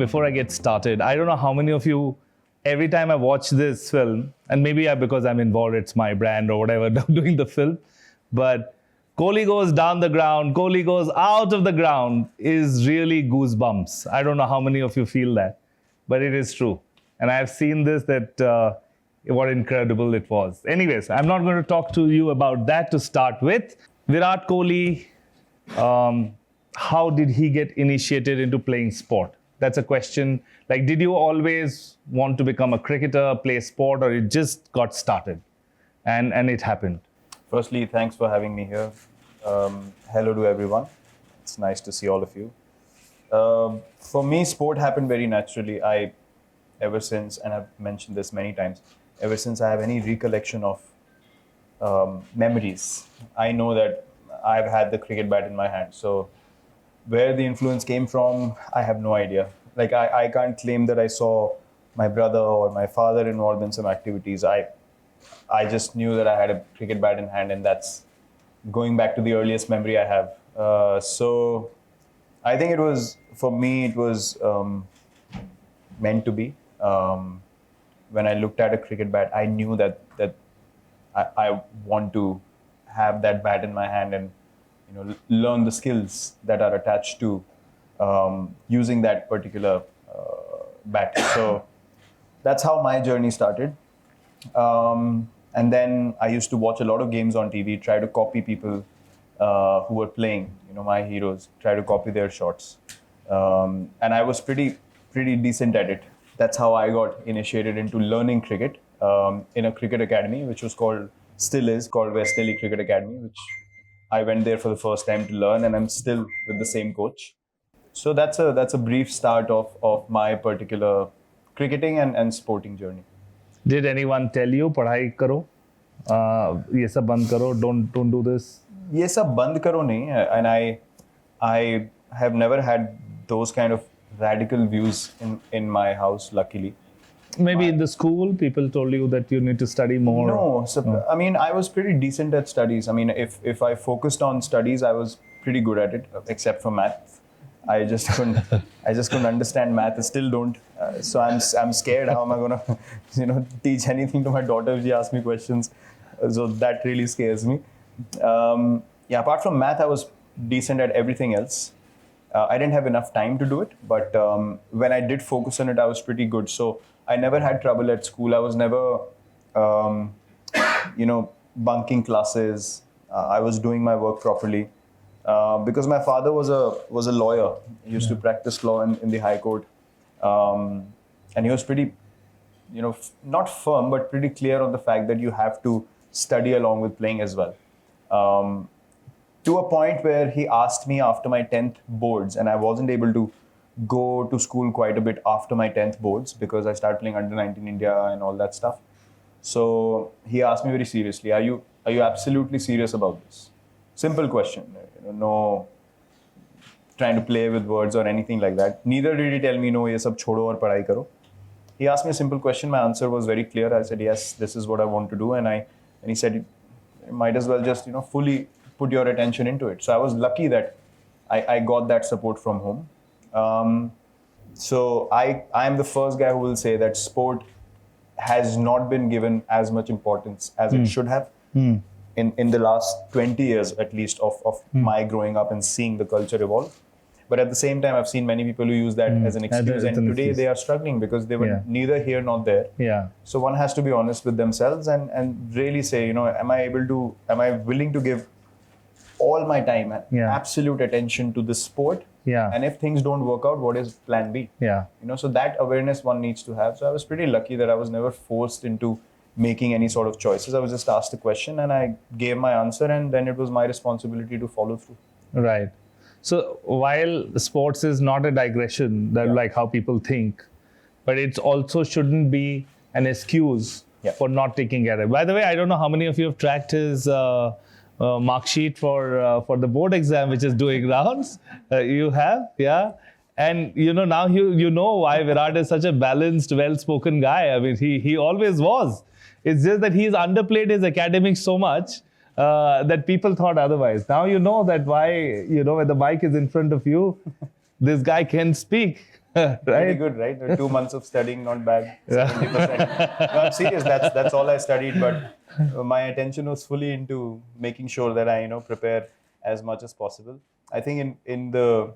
before I get started, I don't know how many of you, every time I watch this film, and maybe because I'm involved, it's my brand or whatever, doing the film, but Kohli goes down the ground, Kohli goes out of the ground is really goosebumps. I don't know how many of you feel that, but it is true. And I've seen this, that what incredible it was. Anyways, I'm not going to talk to you about that to start with. Virat Kohli, how did he get initiated into playing sport? That's a question. Like, did you always want to become a cricketer, play sport, or it just got started and it happened? Firstly, thanks for having me here. Hello to everyone. It's nice to see all of you. For me, sport happened very naturally. Ever since, and I've mentioned this many times, ever since I have any recollection of memories, I know that I've had the cricket bat in my hand. So where the influence came from, I have no idea. Like, I can't claim that I saw my brother or my father involved in some activities. I just knew that I had a cricket bat in hand, and that's going back to the earliest memory I have. So I think for me, it was meant to be. When I looked at a cricket bat, I knew that I want to have that bat in my hand and learn the skills that are attached to using that particular bat. So that's how my journey started. And then I used to watch a lot of games on TV, try to copy people who were playing, my heroes, try to copy their shots. And I was pretty decent at it. That's how I got initiated into learning cricket in a cricket academy, which was still is called West Delhi Cricket Academy, which I went there for the first time to learn, and I'm still with the same coach. So that's a brief start of my particular cricketing and sporting journey. Did anyone tell you, "Padhai karo, ye sab band karo, don't do this"? Ye sab band karo nahi hai, and I have never had those kind of radical views in my house, luckily. Maybe in the school, people told you that you need to study more. No, so, I mean, I was pretty decent at studies. I mean, if I focused on studies, I was pretty good at it, except for math. I just couldn't understand math. I still don't. So I'm scared. How am I gonna, teach anything to my daughter if she asks me questions? So that really scares me. Apart from math, I was decent at everything else. I didn't have enough time to do it, but when I did focus on it, I was pretty good. So I never had trouble at school. I was never, bunking classes. I was doing my work properly. Because my father was a lawyer. He used to practice law in the High Court. And he was pretty, not firm, but pretty clear on the fact that you have to study along with playing as well. To a point where he asked me after my 10th boards, and I wasn't able to go to school quite a bit after my 10th boards because I started playing under 19 India and all that stuff. So he asked me very seriously, are you absolutely serious about this? Simple question, no trying to play with words or anything like that. Neither did he tell me, no, ye sab chodo aur padhai karo. He asked me a simple question. My answer was very clear. I said, yes, this is what I want to do. And he said, you might as well just, fully put your attention into it. So I was lucky that I got that support from home. So I am the first guy who will say that sport has not been given as much importance as it should have in the last 20 years, at least, of my growing up and seeing the culture evolve. But at the same time, I've seen many people who use that as an excuse, and today they are struggling because they were neither here nor there. Yeah. So one has to be honest with themselves and really say, am I willing to give all my time and absolute attention to this sport? Yeah. And if things don't work out, what is plan B? Yeah. So that awareness one needs to have. So I was pretty lucky that I was never forced into making any sort of choices. I was just asked a question and I gave my answer, and then it was my responsibility to follow through. Right. So while sports is not a digression, that like how people think, but it also shouldn't be an excuse for not taking care of it. By the way, I don't know how many of you have tracked his mark sheet for the board exam, which is doing rounds. You have, yeah. And now you know why Virat is such a balanced, well-spoken guy. I mean, he always was. It's just that he's underplayed his academics so much that people thought otherwise. Now you know that why, when the mic is in front of you, this guy can speak. Pretty right? good, right? 2 months of studying, not bad. 70%. No, I'm serious. That's all I studied, but my attention was fully into making sure that I prepare as much as possible. I think in the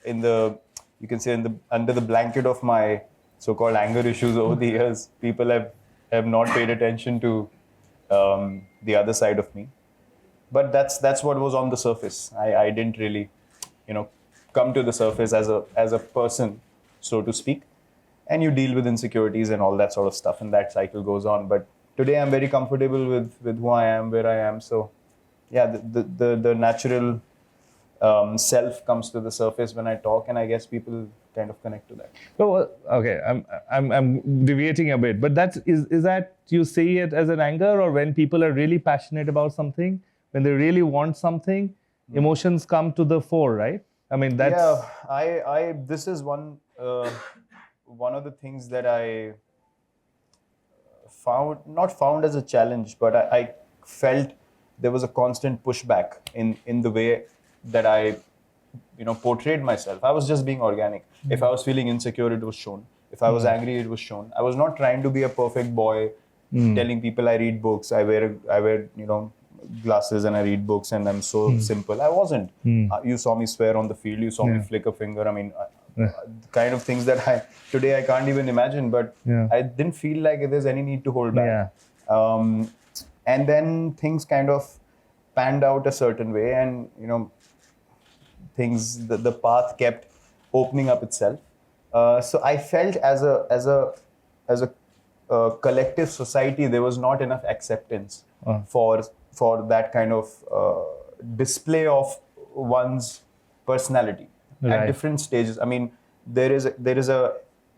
you can say under the blanket of my so-called anger issues over the years, people have not paid attention to the other side of me. But that's what was on the surface. I didn't really, come to the surface as a person, so to speak. And you deal with insecurities and all that sort of stuff, and that cycle goes on. But today I'm very comfortable with who I am, where I am. So yeah, the natural self comes to the surface when I talk, and I guess people kind of connect to that. So okay, I'm deviating a bit, but is that you see it as an anger, or when people are really passionate about something, when they really want something, emotions come to the fore, right? I mean, that's Yeah, I this is one of the things that I not found as a challenge, but I felt there was a constant pushback in the way that I portrayed myself. I was just being organic. If I was feeling insecure, it was shown. If I was angry, it was shown. I was not trying to be a perfect boy, telling people I read books, I wear glasses and I read books and I'm so simple. I wasn't. You saw me swear on the field. You saw me flick a finger. I mean, kind of things that today I can't even imagine. But I didn't feel like there's any need to hold back. And then things kind of panned out a certain way, and the path kept opening up itself. So I felt as a collective society, there was not enough acceptance for that kind of display of one's personality at different stages. I mean, there is a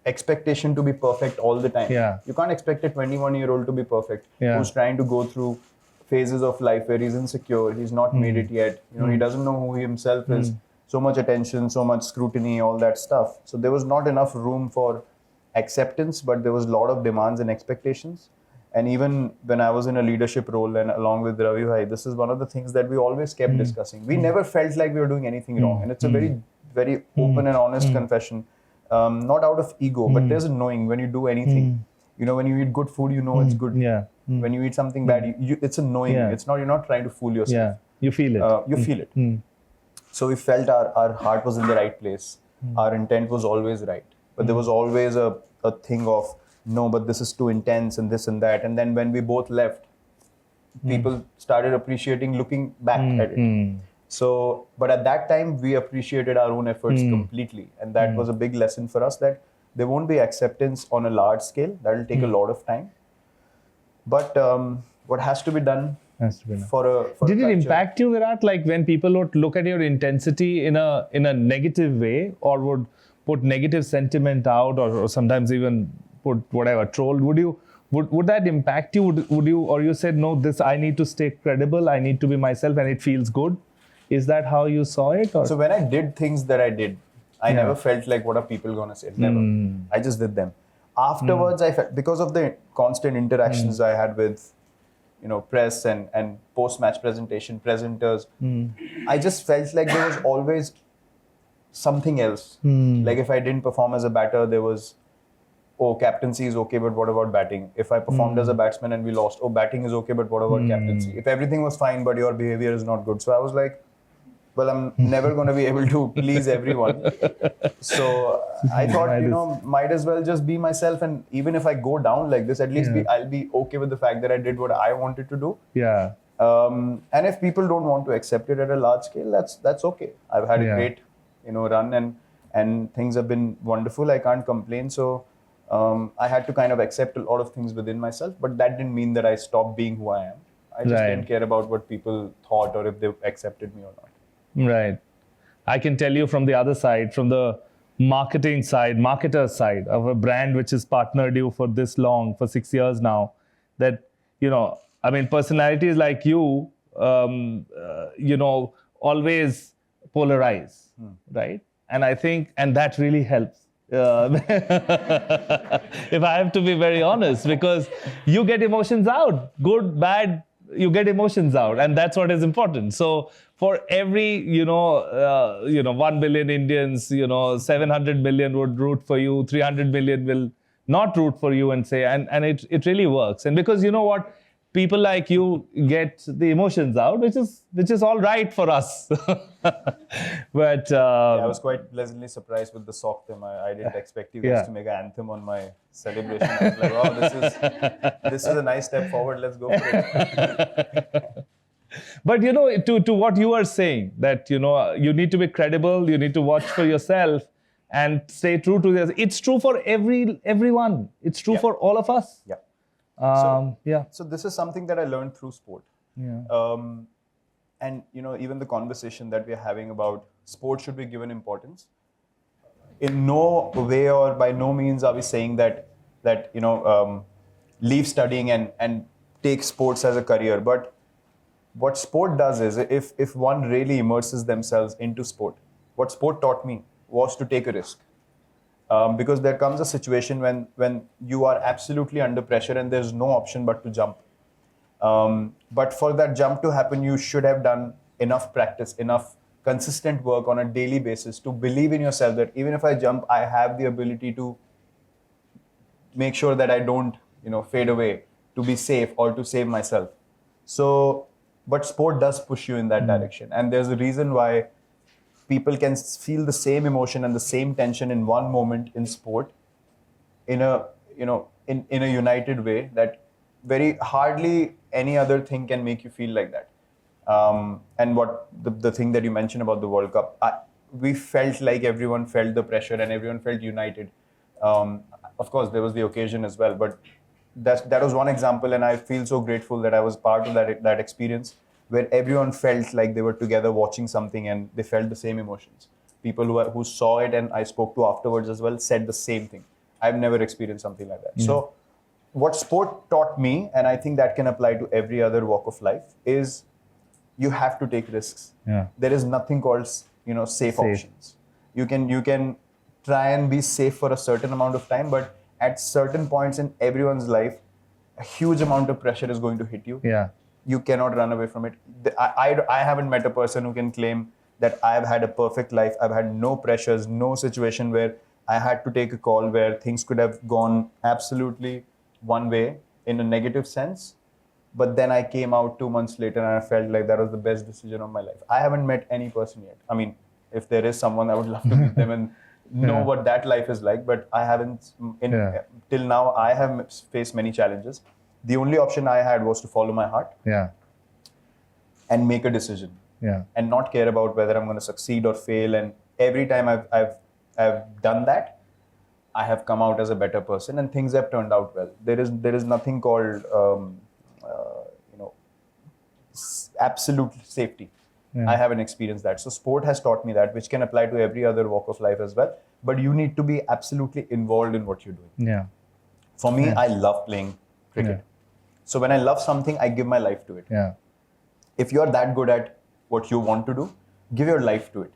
expectation to be perfect all the time. You can't expect a 21-year-old to be perfect who's trying to go through phases of life where he's insecure, he's not made it yet, he doesn't know who he himself is. So much attention, so much scrutiny, all that stuff. So there was not enough room for acceptance, but there was a lot of demands and expectations. And even when I was in a leadership role and along with Ravi Bhai, this is one of the things that we always kept discussing. We never felt like we were doing anything wrong. And it's a very, very open and honest confession. Not out of ego, but there's a knowing when you do anything. When you eat good food, it's good. When you eat something bad, it's a knowing. It's not, you're not trying to fool yourself. You feel it. You feel it. So we felt our heart was in the right place. Our intent was always right. But there was always a thing of, no, but this is too intense and this and that. And then when we both left, people started appreciating, looking back at it. So, but at that time, we appreciated our own efforts completely. And that was a big lesson for us, that there won't be acceptance on a large scale. That will take a lot of time. But what has to be done for a Did it culture. impact you, Virat? Like when people would look at your intensity in a negative way, or would put negative sentiment out, or sometimes even put whatever troll? Would that impact you? Would you, or you said, no, this, I need to stay credible, I need to be myself, and it feels good? Is that how you saw it? Or? So when I did things that I did, I never felt like, what are people gonna say? Never. I just did them. Afterwards, I felt, because of the constant interactions I had with press and post-match presentation, presenters, I just felt like there was always something else. Like if I didn't perform as a batter, there was, oh, captaincy is okay, but what about batting? If I performed as a batsman and we lost, oh, batting is okay, but what about captaincy? If everything was fine, but your behavior is not good. So I was like, well, I'm never going to be able to please everyone. So I thought, might as well just be myself. And even if I go down like this, at least I'll be okay with the fact that I did what I wanted to do. And if people don't want to accept it at a large scale, that's okay. I've had a great, run and things have been wonderful. I can't complain. So I had to kind of accept a lot of things within myself, but that didn't mean that I stopped being who I am. I just didn't care about what people thought or if they accepted me or not. Right. I can tell you from the other side, from the marketing side, marketer side of a brand which has partnered you for this long, for 6 years now, that, I mean, personalities like you, always polarize, right? And I think, and that really helps. If I have to be very honest, because you get emotions out, good, bad, you get emotions out, and that's what is important. So for every 1 billion Indians, 700 million would root for you, 300 million will not root for you, and say, and it really works. And because you know what, people like you get the emotions out, which is all right for us. But I was quite pleasantly surprised with the sock theme. I didn't expect you guys to make an anthem on my celebration. I was like, wow, this is a nice step forward. Let's go for it. But to what you are saying, that you need to be credible, you need to watch for yourself, and stay true to this. It's true for everyone. It's true for all of us. Yeah. So this is something that I learned through sport. Yeah. And even the conversation that we're having about sport should be given importance. In no way or by no means are we saying that leave studying and take sports as a career. But what sport does is, if one really immerses themselves into sport, what sport taught me was to take a risk. Because there comes a situation when you are absolutely under pressure and there's no option but to jump. But for that jump to happen, you should have done enough practice, enough consistent work on a daily basis to believe in yourself that even if I jump, I have the ability to make sure that I don't, fade away, to be safe or to save myself. So, but sport does push you in that direction. And there's a reason why people can feel the same emotion and the same tension in one moment in sport in a united way that very hardly any other thing can make you feel like that. And what the thing that you mentioned about the World Cup, we felt like everyone felt the pressure and everyone felt united. Of course, there was the occasion as well, but that was one example, and I feel so grateful that I was part of that experience where everyone felt like they were together watching something and they felt the same emotions. People who saw it and I spoke to afterwards as well said the same thing. I've never experienced something like that. So what sport taught me, and I think that can apply to every other walk of life, is you have to take risks. Yeah. There is nothing called safe options. You can try and be safe for a certain amount of time, but at certain points in everyone's life, a huge amount of pressure is going to hit you. Yeah. You cannot run away from it. I haven't met a person who can claim that I've had a perfect life. I've had no pressures, no situation where I had to take a call where things could have gone absolutely one way in a negative sense. But then I came out 2 months later and I felt like that was the best decision of my life. I haven't met any person yet. I mean, if there is someone, I would love to meet them and know what that life is like. But I haven't, till now, I have faced many challenges. The only option I had was to follow my heart and make a decision and not care about whether I'm going to succeed or fail. And every time I've done that, I have come out as a better person and things have turned out well. There is nothing called absolute safety. I haven't experienced that. So sport has taught me that, which can apply to every other walk of life as well. But you need to be absolutely involved in what you're doing. Yeah. For me, I love playing cricket. Yeah. So when I love something, I give my life to it. Yeah. If you're that good at what you want to do, give your life to it.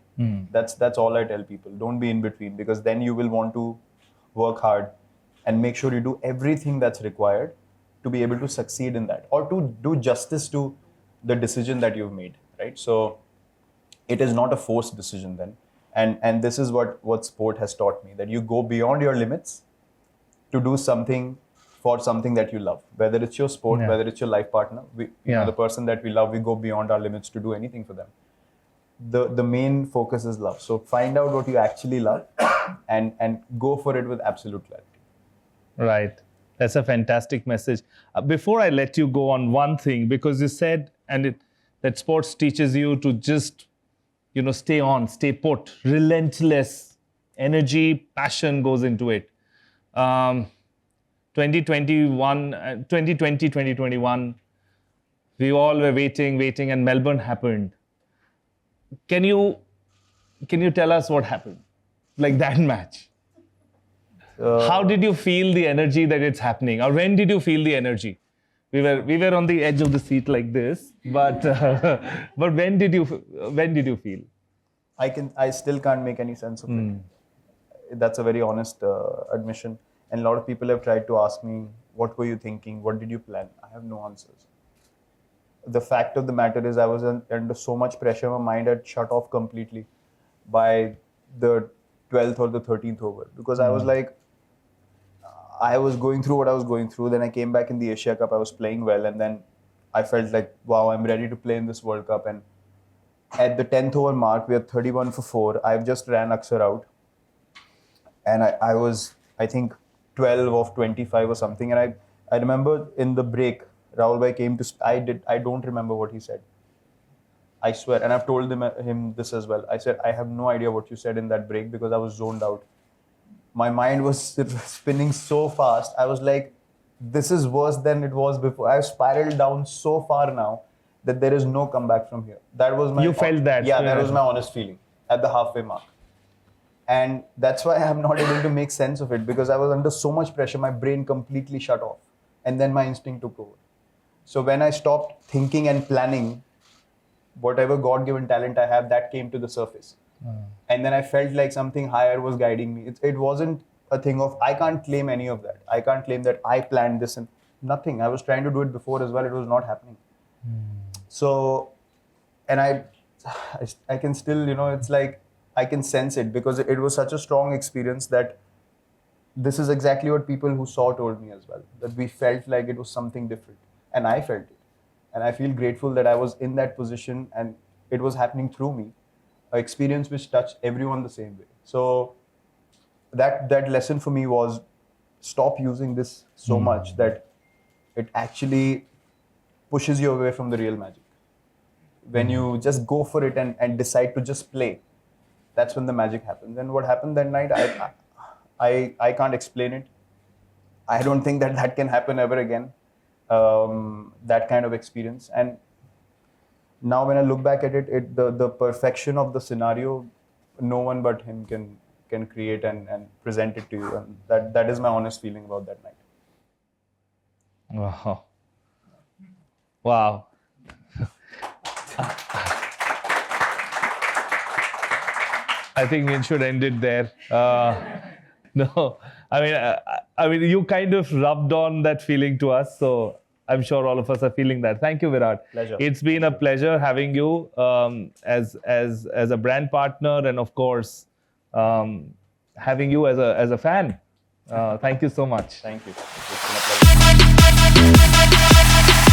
That's all I tell people. Don't be in between, because then you will want to work hard and make sure you do everything that's required to be able to succeed in that, or to do justice to the decision that you've made, right? So it is not a forced decision then. And this is what sport has taught me, that you go beyond your limits to do something for something that you love, whether it's your sport, whether it's your life partner, the person that we love, we go beyond our limits to do anything for them. The main focus is love. So find out what you actually love and go for it with absolute clarity. Right. That's a fantastic message. Before I let you go on one thing, because you said that sports teaches you to just, stay on, stay put, relentless energy, passion goes into it. 2021, we all were waiting, and Melbourne happened. Can you tell us what happened? Like that match. How did you feel the energy that it's happening? Or when did you feel the energy? We were on the edge of the seat like this, but when did you feel? I still can't make any sense of it. That's a very honest admission. And a lot of people have tried to ask me, what were you thinking? What did you plan? I have no answers. the fact of the matter is I was under so much pressure. My mind had shut off completely by the 12th or the 13th over, because I was like, I was going through what I was going through. Then I came back in the Asia Cup. I was playing well, and then I felt like, wow, I'm ready to play in this World Cup. And at the 10th over mark, we are 31 for 4. I've just ran Aksar out, and I was, I think, 12 of 25 or something. And I remember in the break, Rahul Bhai came to. I don't remember what he said. I swear, and I've told him this as well. I said, I have no idea what you said in that break because I was zoned out. My mind was spinning so fast. I was like, this is worse than it was before. I've spiraled down so far now that there is no comeback from here. That was my. You felt that? Yeah, that was my honest feeling at the halfway mark. And that's why I'm not able to make sense of it, because I was under so much pressure, my brain completely shut off. And then my instinct took over. So when I stopped thinking and planning, whatever God-given talent I have, that came to the surface. And then I felt like something higher was guiding me. It wasn't a thing of, I can't claim any of that. I can't claim that I planned this and nothing. I was trying to do it before as well. It was not happening. So, and I can still, it's like, I can sense it, because it was such a strong experience that this is exactly what people who saw told me as well, that we felt like it was something different. And I felt it. And I feel grateful that I was in that position and it was happening through me. An experience which touched everyone the same way. So that lesson for me was, stop using this so much that it actually pushes you away from the real magic. When you just go for it and decide to just play, that's when the magic happens. And what happened that night, I can't explain it. I don't think that can happen ever again. That kind of experience. And now when I look back at it, the perfection of the scenario, no one but him can create and present it to you. And that is my honest feeling about that night. Wow. Wow. I think we should end it there. No, I mean, you kind of rubbed on that feeling to us, so I'm sure all of us are feeling that. Thank you, Virat. Pleasure. It's been a pleasure having you as a brand partner, and of course, having you as a fan. Thank you so much. Thank you. It's been a pleasure.